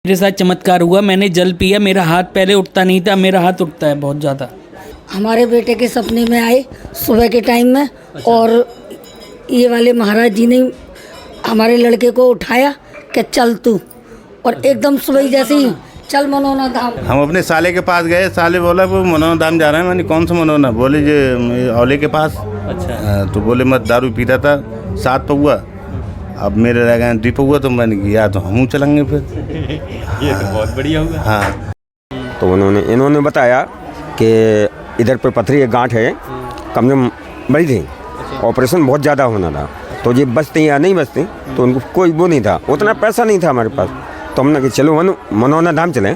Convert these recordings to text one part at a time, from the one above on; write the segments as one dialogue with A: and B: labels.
A: मेरे साथ चमत्कार हुआ, मैंने जल पिया, मेरा हाथ पहले उठता नहीं था, मेरा हाथ उठता है बहुत ज़्यादा।
B: हमारे बेटे के सपने में आए सुबह के टाइम में। अच्छा। और ये वाले महाराज जी ने हमारे लड़के को उठाया कि चल तू, और एकदम सुबह जैसे ही चल मनोना धाम।
C: हम अपने साले के पास गए, साले बोला वो मनोना धाम जा रहे हैं। मैंने कौन सा मनोना? बोले जे औले के पास। अच्छा। तो बोले मैं दारू पीता था 7 पौआ, अब मेरे रह गए 2 पौआ, तो मैंने किया तो हम चलेंगे फिर।
D: ये तो बहुत बढ़िया होगा।
C: हाँ,
E: तो इन्होंने बताया कि इधर पे पथरी एक गांठ है, कमजोर बड़ी थी, ऑपरेशन बहुत ज़्यादा होना था, तो ये बचती या नहीं बचती, तो उनको कोई वो नहीं था, उतना पैसा नहीं था हमारे पास। तो हमने कि चलो मनोना धाम चलें।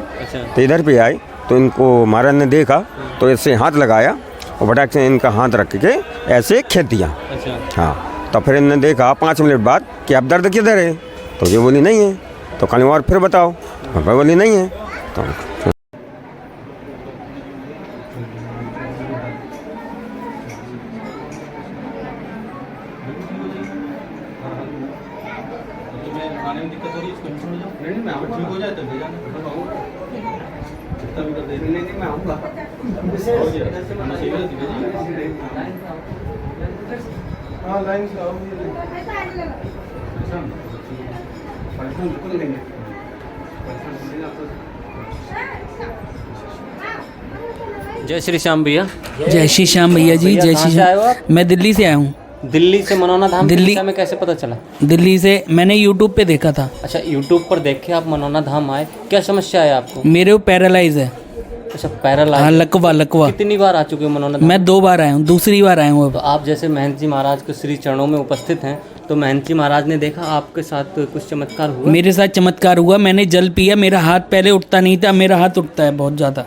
E: तो इधर पे आए तो इनको महाराज ने देखा तो ऐसे हाथ लगाया और फटाक से इनका हाथ रख के ऐसे खींच दिया। हाँ, तो फिर इन्होंने देखा 5 मिनट बाद कि अब दर्द किधर है, तो ये बोली नहीं है। तो कल और फिर बताओ, बोली नहीं है। तो
D: जय श्री श्याम भैया।
A: जय श्री श्याम भैया जी। जय श्री श्याम। मैं दिल्ली से आया हूँ।
D: दिल्ली से मनोना धाम के विषय में कैसे पता चला?
A: दिल्ली से मैंने यूट्यूब पे देखा था।
D: अच्छा, यूट्यूब पर देख के आप मनोना धाम आए। क्या समस्या है आपको?
A: मेरे को पैरालाइज है।
D: अच्छा, पैरालाइज।
A: हाँ, लकवा।
D: कितनी बार आ चुके हो मनोना धाम?
A: मैं 2 बार आया हूँ, दूसरी बार आया हूँ अब।
D: तो आप जैसे महंत जी महाराज के श्री चरणों में उपस्थित हैं, तो महंत जी महाराज ने देखा आपके साथ कुछ चमत्कार हुआ?
A: मेरे साथ चमत्कार हुआ, मैंने जल पिया, मेरा हाथ पहले उठता नहीं था, मेरा हाथ उठता है बहुत ज़्यादा।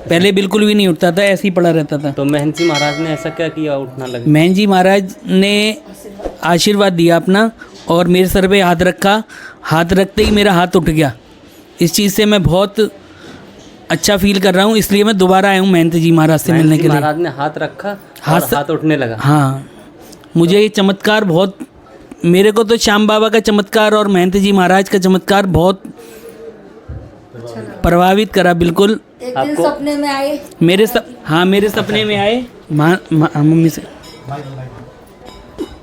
A: पहले बिल्कुल भी नहीं उठता था, ऐसे ही पड़ा रहता था।
D: तो महंत जी महाराज ने ऐसा क्या किया उठना लगा?
A: महंत जी महाराज ने आशीर्वाद दिया अपना और मेरे सर पे हाथ रखा, हाथ रखते ही मेरा हाथ उठ गया। इस चीज़ से मैं बहुत अच्छा फील कर रहा हूँ, इसलिए मैं दोबारा आया हूँ महंत जी महाराज से मिलने के लिए।
D: महाराज ने हाथ रखा और हाथ उठने लगा।
A: हाँ, मुझे ये चमत्कार बहुत, मेरे को तो श्याम बाबा का चमत्कार और महंत जी महाराज का चमत्कार बहुत प्रभावित करा। बिल्कुल।
B: एक दिन सपने में आए
A: मेरे सपने में आए मम्मी से।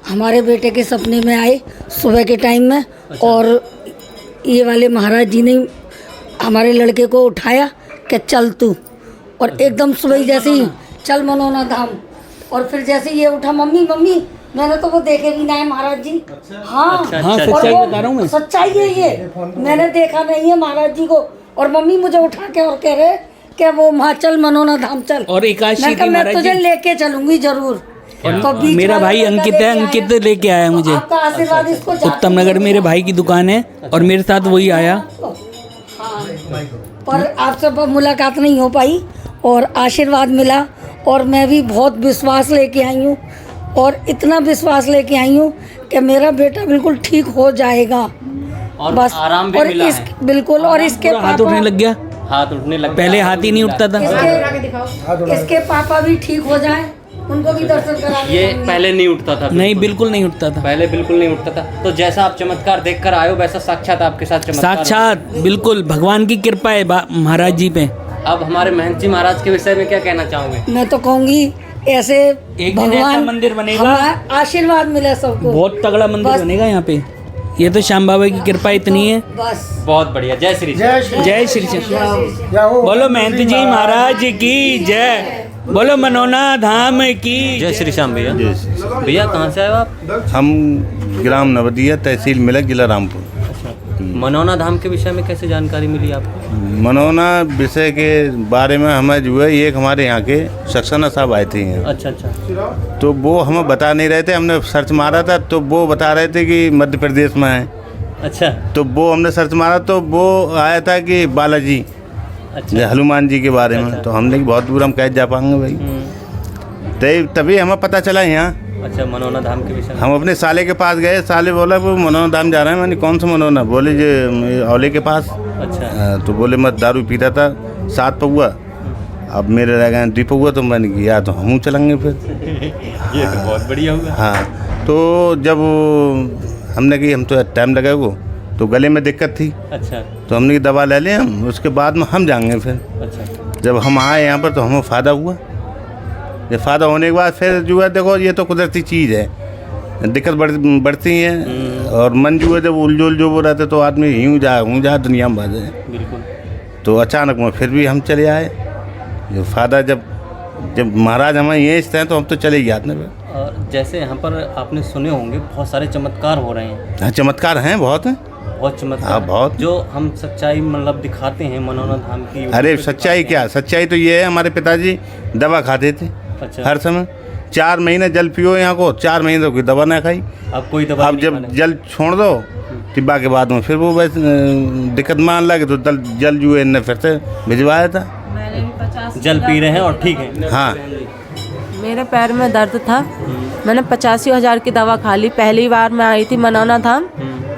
B: हमारे बेटे के सपने में आए सुबह के टाइम में। अच्छा। और ये वाले महाराज जी ने हमारे लड़के को उठाया कि चल तू, और एकदम सुबह जैसे ही चल मनोना धाम। और फिर जैसे ये उठा, मम्मी मैंने तो वो देखे भी ना है महाराज जी। हाँ,
A: सच्चाई बता रहा हूँ मैं।
B: सच्चाई है ये, मैंने देखा नहीं है महाराज जी को। और मम्मी मुझे उठा के और कह रहे कि वो वहाँ चल मनोना धाम चल।
A: और एकादशी थी,
B: मैं तुझे लेके चलूंगी जरूर।
A: तो मेरा भाई अंकित लेके आया मुझे।
B: आपका आशीर्वाद इसको
A: उत्तम नगर मेरे भाई की दुकान है और मेरे साथ वही आया।
B: पर आपसे मुलाकात नहीं हो पाई और आशीर्वाद मिला, और मैं भी बहुत विश्वास लेके आई हूँ, और इतना विश्वास लेके आई हूँ कि मेरा बेटा बिल्कुल ठीक हो जाएगा।
D: और
B: बस
D: आराम भी मिला है।
B: बिल्कुल। और इसके
A: हाथ उठने लग गया,
D: हाथ उठने लग,
A: पहले हाथ ही नहीं उठता था।
B: इसके पापा भी ठीक हो जाएं, उनको भी दर्शन करा।
D: ये पहले नहीं उठता था?
A: नहीं, बिल्कुल नहीं उठता था।
D: पहले बिल्कुल नहीं उठता था। तो जैसा आप चमत्कार देखकर आए हो, वैसा साक्षात आपके साथ चमत्कार?
A: साक्षात, बिल्कुल भगवान की कृपा है महाराज जी पे।
D: अब हमारे महंत जी महाराज के विषय में क्या कहना चाहोगे?
B: मैं तो कहूँगी ऐसे
A: एक दिन ऐसा मंदिर बनेगा,
B: आशीर्वाद मिले सबको,
A: बहुत तगड़ा मंदिर बनेगा यहाँ पे। ये तो श्याम बाबा की कृपा इतनी है।
B: बस
D: बहुत बढ़िया। जय श्री श्याम।
A: जय श्री श्याम। बोलो महंत जी महाराज की जय, बोलो मनोना धाम की
D: जय श्री श्याम। भैया भैया कहाँ से आए हो आप?
C: हम ग्राम नवदिया, तहसील मिलक, जिला रामपुर।
D: मनोना धाम के विषय में कैसे जानकारी मिली आपको?
C: मनोना विषय के बारे में हमें जो है, एक हमारे यहाँ के सक्सेना साहब आए थे यहाँ।
D: अच्छा।
C: तो वो हमें बता नहीं रहे थे, हमने सर्च मारा था तो वो बता रहे थे कि मध्य प्रदेश में है। अच्छा। तो वो हमने सर्च मारा तो वो आया था कि बालाजी, अच्छा, हनुमान जी के बारे में। तो हमने कि बहुत दूर हम कैसे जा पाएंगे भाई। तभी हमें पता चला यहाँ।
D: अच्छा, मनोना धाम के विषय में
C: हम अपने साले के पास गए, साले बोला वो मनोना धाम जा रहे हैं। मैंने कौन सा मनोना? बोले जे औले के पास। अच्छा। तो बोले मैं दारू पीता था 7 पौआ, अब मेरे रह गए 2 पौआ, तो मैंने किया तो हम चलेंगे फिर।
D: ये तो बहुत बढ़िया होगा।
C: हाँ, तो जब हमने कि हम तो टाइम लगा वो, तो गले में दिक्कत थी,
D: अच्छा
C: तो हमने की दवा ले लें हम, उसके बाद में हम जाएंगे। फिर
D: अच्छा
C: जब हम आए यहाँ पर तो हमें फ़ायदा हुआ। ये फ़ायदा होने के बाद फिर जो है देखो ये तो कुदरती चीज़ है, दिक्कत बढ़ती है और मन जो है जब उलझुल जो वो रहते तो आदमी यूँ जा दुनिया में बाजे।
D: बिल्कुल।
C: तो अचानक में फिर भी हम चले आए। ये फ़ायदा जब महाराज हमें ये स्थित हैं तो हम तो चले ही जाते हैं।
D: और जैसे यहाँ पर आपने सुने होंगे बहुत सारे चमत्कार हो रहे हैं।
C: हाँ, चमत्कार हैं बहुत हैं।
D: बहुत चमत्कार।
C: हाँ, बहुत।
D: जो हम सच्चाई मतलब दिखाते हैं मनौना धाम की।
C: अरे सच्चाई क्या, सच्चाई तो ये है हमारे पिताजी दवा खाते थे
D: अच्छा।
C: हर समय। 4 महीने जल पियो यहाँ को, 4 महीने तो कोई दवा ना खाई।
D: अब कोई दवा
C: अब
D: नहीं
C: जब
D: खाने।
C: जल छोड़ दो टिब्बा के बाद में फिर वो वैसे दिक्कत मान लगे तो जल जो है इनने फिर से भिजवाया था।
F: मैंने भी 50
D: जल पी रहे हैं और ठीक है।
C: हाँ,
F: मेरे पैर में दर्द था, मैंने 85,000 की दवा खा ली। पहली बार मैं आई थी मनौना धाम,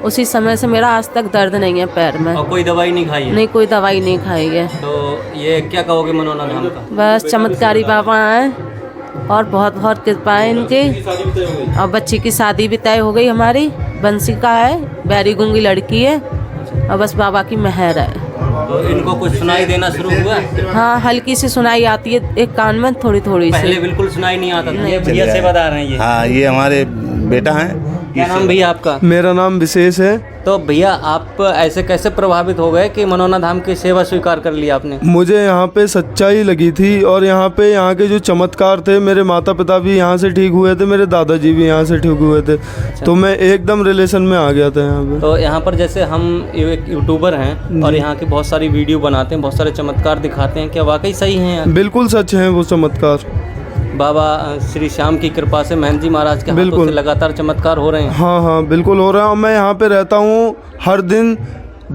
F: उसी समय से मेरा आज तक दर्द नहीं है पैर में।
D: और कोई दवाई नहीं खाई है?
F: नहीं, कोई दवाई नहीं खाई है।
D: तो ये क्या कहोगे मनौना धाम का?
F: बस चमत्कारी बाबा हैं और बहुत बहुत कृपा है इनकी। और बच्ची की शादी भी तय हो गई हमारी, बंसी का है, बैरी गूंगी लड़की है और बस बाबा की मेहर है।
D: तो इनको कुछ सुनाई देना शुरू हुआ?
F: हाँ, हल्की सी सुनाई आती है एक कान में, थोड़ी थोड़ी सी।
D: पहले बिल्कुल सुनाई नहीं आता था। ये भैया सेवादार हैं ये।
C: हाँ, ये हमारे बेटा हैं।
D: क्या नाम भैया आपका?
G: मेरा नाम विशेष है।
D: तो भैया आप ऐसे कैसे प्रभावित हो गए कि मनौना धाम की सेवा स्वीकार कर ली आपने?
G: मुझे यहाँ पे सच्चाई लगी थी और यहाँ के जो चमत्कार थे, मेरे माता पिता भी यहाँ से ठीक हुए थे, मेरे दादाजी भी यहाँ से ठीक हुए थे। तो मैं एकदम रिलेशन में आ गया था यहाँ पे।
D: तो यहाँ पर जैसे हम एक यूट्यूबर हैं और यहाँ की बहुत सारी वीडियो बनाते हैं, बहुत सारे चमत्कार दिखाते हैं, क्या वाकई सही हैं?
G: बिल्कुल सच है वो चमत्कार।
D: बाबा श्री श्याम की कृपा से महंत जी महाराज के हाथों से लगातार चमत्कार हो रहे हैं।
G: हाँ हाँ, बिल्कुल हो रहा है। और मैं यहाँ पे रहता हूँ, हर दिन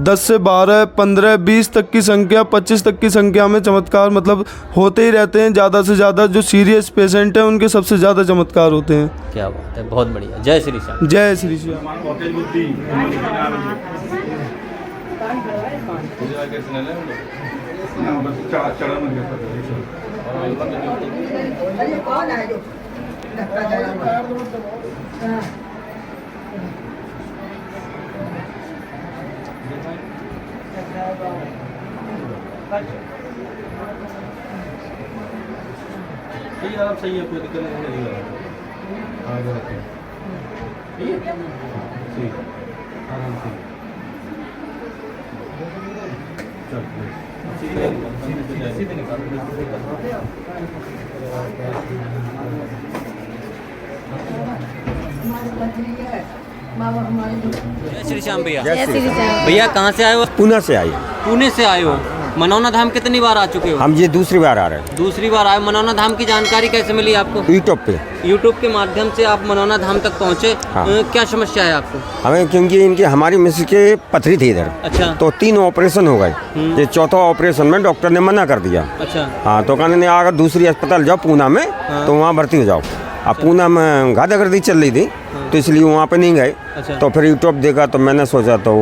G: 10 से 12, 15, 20 तक की संख्या, 25 तक की संख्या में चमत्कार मतलब होते ही रहते हैं। ज़्यादा से ज़्यादा जो सीरियस पेशेंट हैं उनके सबसे ज़्यादा चमत्कार होते हैं।
D: क्या बात है, बहुत बढ़िया। जय श्री श्याम।
G: जय श्री श्याम।
H: सही है, कोई दिक्कत नहीं है। आगे रखें, ठीक है, आराम से सीधे निकाल।
D: जय श्री श्याम भैया।
E: जय श्री राम।
D: भैया कहाँ से आए हो?
E: पुणे से आई।
D: पुणे से आए हो। मनौना धाम कितनी बार आ चुके हो?
E: हम ये दूसरी बार आ रहे हैं।
D: दूसरी बार आए। मनौना धाम की जानकारी कैसे मिली आपको?
E: यूट्यूब पे।
D: यूट्यूब के माध्यम से आप मनौना धाम तक पहुँचे।
E: हाँ।
D: क्या समस्या है आपको?
E: हमें क्योंकि इनकी हमारी मिस के पथरी थी इधर।
D: अच्छा।
E: तो 3 ऑपरेशन हो गए। ये चौथा ऑपरेशन में डॉक्टर ने मना कर दिया।
D: अच्छा।
E: हाँ, तो कहने अगर दूसरी अस्पताल जाओ पूना में, तो वहाँ भर्ती हो जाओ। अब पूना में गादागर्दी चल रही थी, तो इसलिए वहाँ पे नहीं गए।
D: अच्छा।
E: तो फिर यूट्यूब देखा तो मैंने सोचा तो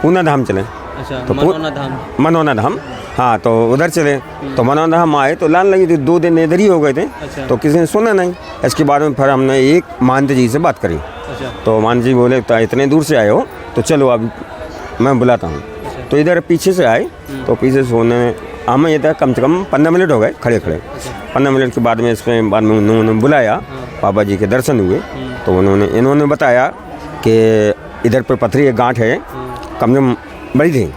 E: पूना धाम चलें।
D: अच्छा,
E: तो मनौना धाम। हाँ, तो उधर चले। तो मनौना धाम आए तो लाइन लगी थी, 2 दिन इधर ही हो गए थे।
D: अच्छा।
E: तो किसी ने सुना नहीं। इसके बाद में फिर हमने एक मानते जी से बात करी।
D: अच्छा।
E: तो मान जी बोले तो इतने दूर से आए हो तो चलो अभी मैं बुलाता हूँ। तो इधर पीछे से आए, तो पीछे से उन्होंने हमें ये था कम से कम 15 मिनट हो गए खड़े खड़े। 15 मिनट के बाद में इसके बाद में उन्होंने बुलाया, बाबा जी के दर्शन हुए। तो इन्होंने बताया कि इधर पर पथरी एक गांठ है, कमजोर बड़ी थी,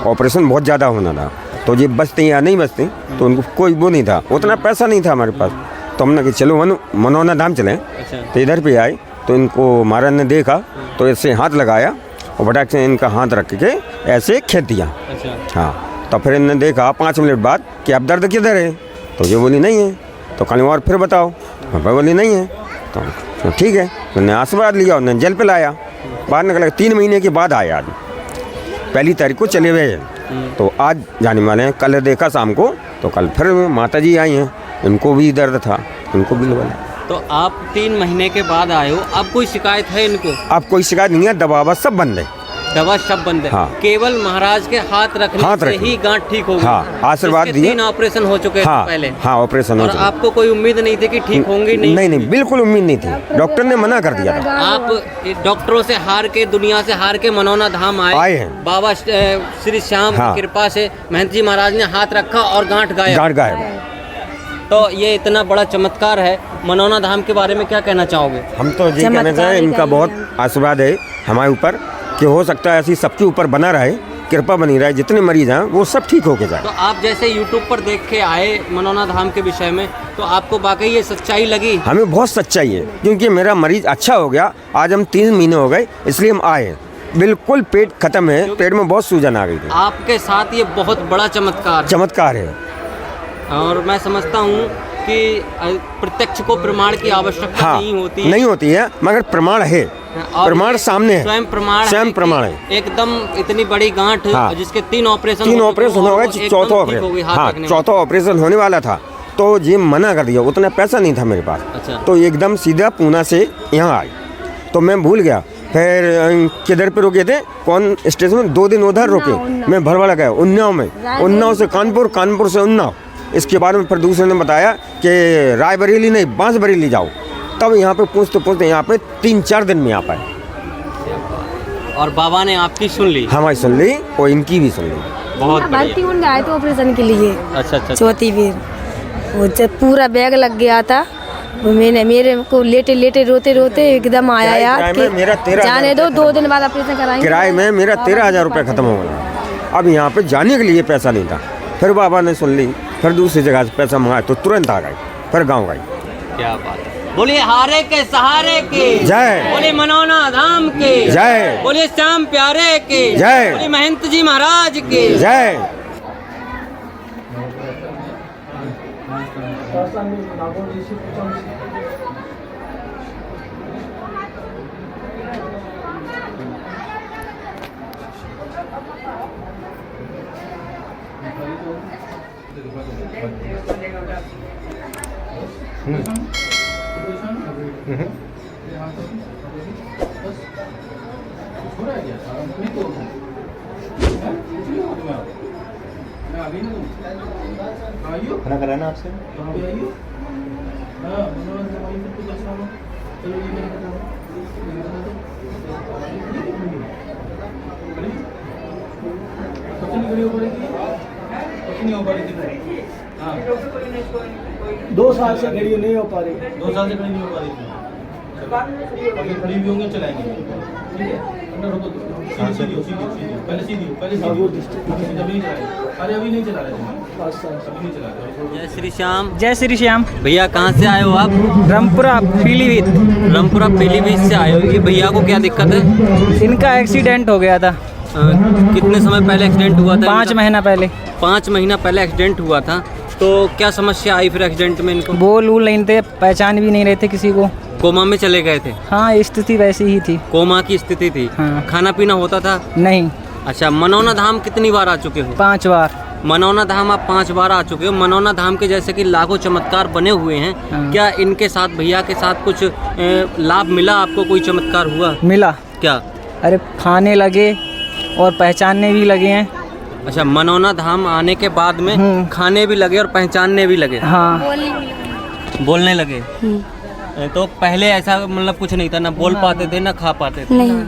E: ऑपरेशन बहुत ज़्यादा होना था। तो ये बचती या नहीं बचती, तो उनको कोई वो नहीं था, उतना पैसा नहीं था हमारे पास। तो हमने कि चलो मनौना धाम चलें। तो इधर पे आए तो इनको महाराज ने देखा तो ऐसे हाथ लगाया और फटाक से इनका हाथ रख के ऐसे खेत दिया। हाँ, तो फिर इन्होंने देखा 5 मिनट बाद कि अब दर्द किधर है? तो ये बोली नहीं है। तो कहने और फिर बताओ? बोली नहीं है। तो ठीक है, उन्होंने आशीर्वाद लिया, उन्होंने जल पिलाया। बाहर निकला। 3 महीने के बाद आया। आज 1 तारीख को चले हुए हैं, तो आज जाने वाले हैं। कल देखा शाम को, तो कल फिर माता जी आई हैं, उनको भी दर्द था, उनको भी लगा।
D: तो आप 3 महीने के बाद आए हो, अब कोई शिकायत है इनको?
E: अब कोई शिकायत नहीं है, दवा सब बंद है।
D: दवा सब बंद है।
E: हाँ।
D: केवल महाराज के हाथ रखने से ही गांठ ठीक होगी।
E: हाँ, आशीर्वाद
D: जिसके
E: दिए।
D: 3 ऑपरेशन हो चुके
E: हाँ,
D: थे पहले।
E: हाँ, ऑपरेशन हो
D: और
E: चुके।
D: आपको कोई उम्मीद नहीं थी कि ठीक होंगी?
E: नहीं, बिल्कुल उम्मीद नहीं थी, डॉक्टर ने मना कर दिया था।
D: आप डॉक्टरों से हार के, दुनिया से हार के मनौना धाम आए
E: हैं।
D: बाबा श्री श्याम
E: हाँ।
D: की कृपा से महंत जी महाराज ने हाथ रखा और गांठ गायब। तो ये इतना बड़ा चमत्कार है। मनौना धाम के बारे में क्या कहना चाहोगे?
E: हम तो ये कहना चाहें, इनका बहुत आशीर्वाद है हमारे ऊपर कि हो सकता है ऐसी सबके ऊपर बना रहे, कृपा बनी रहे, जितने मरीज हैं वो सब ठीक होके जाए।
D: तो आप जैसे यूट्यूब पर देख के आए मनौना धाम के विषय में, तो आपको वाकई ये सच्चाई लगी?
E: हमें बहुत सच्चाई है, क्योंकि मेरा मरीज अच्छा हो गया। आज हम 3 महीने हो गए, इसलिए हम आए। बिल्कुल पेट खत्म है, पेट में बहुत सूजन आ गई थी।
D: आपके साथ ये बहुत बड़ा
E: चमत्कार है।
D: और मैं समझता हूँ कि प्रत्यक्ष को प्रमाण की आवश्यकता
E: हाँ, नहीं होती है, मगर प्रमाण है। प्रमाण सामने है,
D: स्वयं प्रमाण है। एकदम इतनी बड़ी गांठ,
E: हाँ,
D: जिसके 3 ऑपरेशन
E: हो गए, चौथा ऑपरेशन होने वाला था, तो ये मना कर दिया। उतना पैसा नहीं था मेरे पास।
D: अच्छा।
E: तो एकदम सीधा पूना से यहाँ आए, तो मैं भूल गया। फिर किधर पे रुके थे, कौन स्टेशन में? 2 दिन उधर रुके, मैं भरवाड़ा गया, उन्नाव में, उन्नाव से कानपुर, कानपुर से उन्नाव। इसके बाद में फिर दूसरे ने बताया कि रायबरेली नहीं, बांसबरेली जाओ। तब यहाँ पे पूछते यहाँ पे 3-4 दिन में आ पाए।
F: और बाबा ने आपकी सुन ली?
E: हमारी सुन ली और इनकी भी सुन ली।
F: बहुत
I: भर्ती होने आए थे ऑपरेशन के लिए।
F: अच्छा।
I: चौथी बार वो जब पूरा बैग लग गया था, वो मैंने मेरे को लेटे रोते एकदम आया यार कि
E: मेरा 13,000
I: जाने दो, 2 दिन बाद ऑपरेशन कराएंगे।
E: किराए में मेरा 13,000 रुपये खत्म हो गया। अब यहाँ पे जाने के लिए पैसा नहीं था। फिर बाबा ने सुन ली, फिर दूसरी जगह से पैसा मंगाया तो तुरंत आ गए, फिर गाँव गए।
F: क्या बात है। बोलिए हारे के सहारे के
E: जय,
F: बोलिए मनौना धाम के
E: जय,
F: बोलिए श्याम प्यारे के
E: जय,
F: बोलिए महंत जी महाराज के
E: जय।
H: खाना कराना आपसे?
G: दो साल से खड़ी नहीं हो पा रही।
H: 2 साल से खड़ी नहीं हो पा रही थी। अभी खड़ी भी होंगे, चलाएंगे। ठीक है, अंदर रुको तो। सीधी पहले सीधी अभी नहीं चला। अरे अभी नहीं चला रहे थे, अभी नहीं चला रहे।
D: जय श्री श्याम।
A: जय श्री श्याम।
D: भैया कहाँ से आए हो आप?
A: रामपुरा पीलीभीत।
D: रामपुरा पीलीभीत से आए हो। ये भैया को क्या दिक्कत है?
A: इनका एक्सीडेंट हो गया था।
D: कितने समय पहले एक्सीडेंट हुआ था?
A: 5 महीना पहले।
D: 5 महीना पहले एक्सीडेंट हुआ था। तो क्या समस्या आई फिर एक्सीडेंट में इनको?
A: बोल नहीं थे, पहचान भी नहीं रहे थे किसी को।
D: कोमा में चले गए थे?
A: हाँ, स्थिति वैसी ही थी।
D: कोमा की स्थिति थी।
A: हाँ।
D: खाना पीना होता था?
A: नहीं।
D: अच्छा, मनौना धाम कितनी बार आ चुके हो?
A: 5 बार।
D: मनौना धाम आप 5 बार आ चुके हो। मनौना धाम के जैसे कि लाखों चमत्कार बने हुए हैं।
A: हाँ।
D: क्या इनके साथ, भैया के साथ कुछ लाभ मिला आपको? कोई चमत्कार हुआ?
A: मिला।
D: क्या?
A: अरे खाने लगे और पहचानने भी लगे हैं।
D: अच्छा, मनौना धाम आने के बाद में खाने भी लगे और पहचानने भी लगे?
A: हाँ,
D: बोलने लगे। तो पहले ऐसा मतलब कुछ नहीं था, ना बोल पाते थे ना खा पाते थे?
I: नहीं।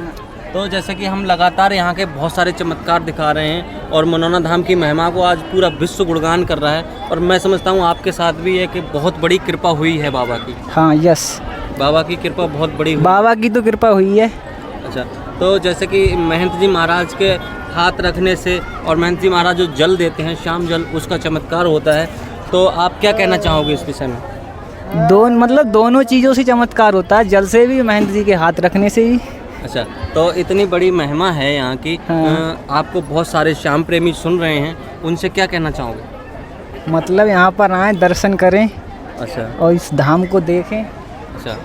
D: तो जैसे कि हम लगातार यहाँ के बहुत सारे चमत्कार दिखा रहे हैं और मनौना धाम की महिमा को आज पूरा विश्व गुणगान कर रहा है। और मैं समझता हूँ आपके साथ भी एक बहुत बड़ी कृपा हुई है बाबा की।
A: हाँ, यस,
D: बाबा की कृपा बहुत बड़ी हुई।
A: बाबा की तो कृपा हुई है।
D: अच्छा, तो जैसे कि महंत जी महाराज के हाथ रखने से और महंत जी महाराज जो जल देते हैं, शाम जल, उसका चमत्कार होता है। तो आप क्या कहना चाहोगे इस विषय में?
A: दोनों चीज़ों से चमत्कार होता है, जल से भी, महंत जी के हाथ रखने से भी।
D: अच्छा, तो इतनी बड़ी महिमा है यहाँ की।
A: हाँ।
D: आपको बहुत सारे श्याम प्रेमी सुन रहे हैं, उनसे क्या कहना चाहोगे?
A: यहाँ पर आएँ, दर्शन करें।
D: अच्छा।
A: और इस धाम को देखें।
D: अच्छा,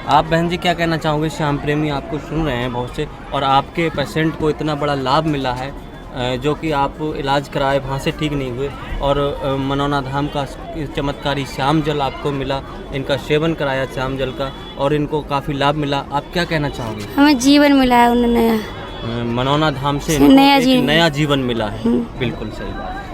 D: आप बहन जी क्या कहना चाहोगे? श्याम प्रेमी आपको सुन रहे हैं बहुत से, और आपके पेशेंट को इतना बड़ा लाभ मिला है। जो कि आप इलाज कराए वहाँ से ठीक नहीं हुए और मनौना धाम का चमत्कारी श्याम जल आपको मिला, इनका सेवन कराया श्याम जल का और इनको काफ़ी लाभ मिला। आप क्या कहना चाहोगे?
I: हमें जीवन मिला है उन्होंने,
D: मनौना धाम से
I: नया
D: एक
I: जीवन।
D: नया जीवन मिला है। बिल्कुल सही बात।